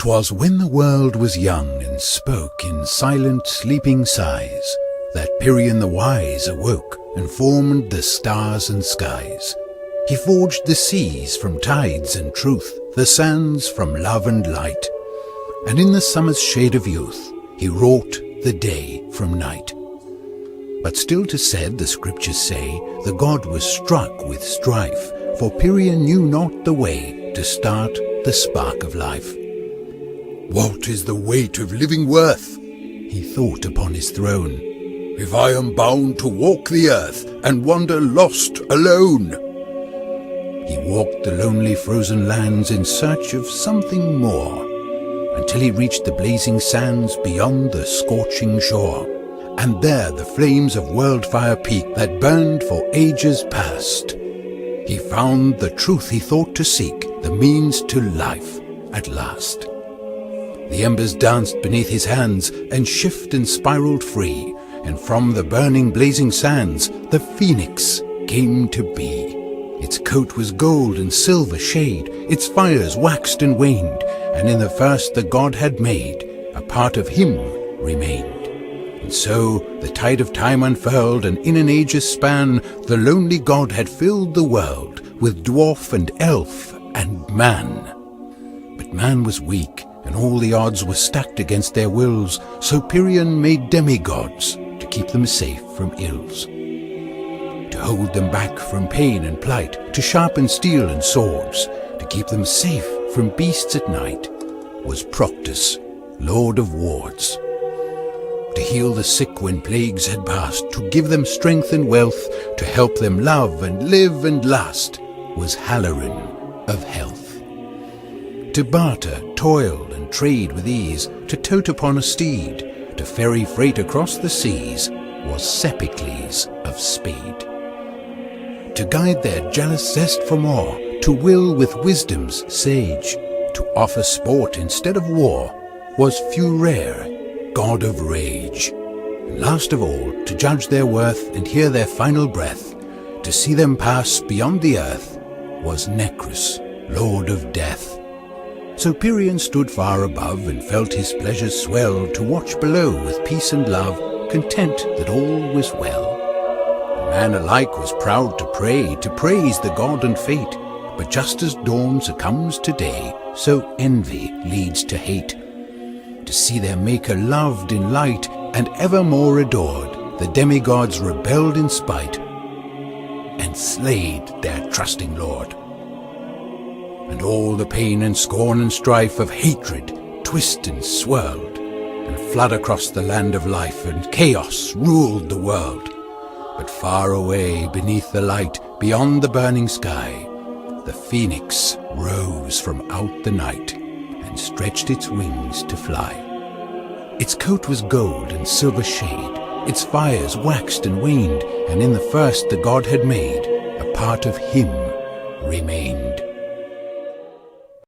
'Twas when the world was young and spoke in silent sleeping sighs, that Pyrrhion the wise awoke and formed the stars and skies. He forged the seas from tides and truth, the sands from love and light, and in the summer's shade of youth he wrought the day from night. But still 'tis said, the scriptures say, the god was struck with strife, for Pyrrhion knew not the way to start the spark of life. "What is the weight of living worth?" he thought upon his throne, "if I am bound to walk the earth and wander lost alone?" He walked the lonely frozen lands in search of something more, until he reached the blazing sands beyond the scorching shore. And there the flames of world-fire peaked that burned for ages past. He found the truth he thought to seek, the means to life at last. The embers danced beneath his hands and shifted and spiraled free, and from the burning blazing sands the phoenix came to be. Its coat was gold and silver shade, its fires waxed and waned, and in the first the god had made, a part of him remained. And so the tide of time unfurled, and in an age's span the lonely god had filled the world with dwarf and elf and man. But man was weak, and all the odds were stacked against their wills, so Pyrrhion made demigods to keep them safe from ills. To hold them back from pain and plight, to sharpen steel and swords, to keep them safe from beasts at night, was Proctus, Lord of Wards. To heal the sick when plagues had passed, to give them strength and wealth, to help them love and live and last, was Halarin of Health. To barter, toil, and trade with ease, to tote upon a steed, to ferry freight across the seas, was Cepicles of Speed. To guide their jealous zest for more, to will with wisdom's sage, to offer sport instead of war, was Furere, god of rage. And last of all, to judge their worth and hear their final breath, to see them pass beyond the earth, was Necrus, lord of death. So Pyrrhion stood far above and felt his pleasures swell, to watch below with peace and love, content that all was well. Man alike was proud to pray, to praise the god and fate, but just as dawn succumbs to day, so envy leads to hate. To see their maker loved in light and evermore adored, the demigods rebelled in spite and slayed their trusting lord. And all the pain and scorn and strife of hatred twist and swirled, and flood across the land of life, and chaos ruled the world. But far away beneath the light, beyond the burning sky, the phoenix rose from out the night and stretched its wings to fly. Its coat was gold and silver shade, its fires waxed and waned, and in the first the god had made, a part of him remained.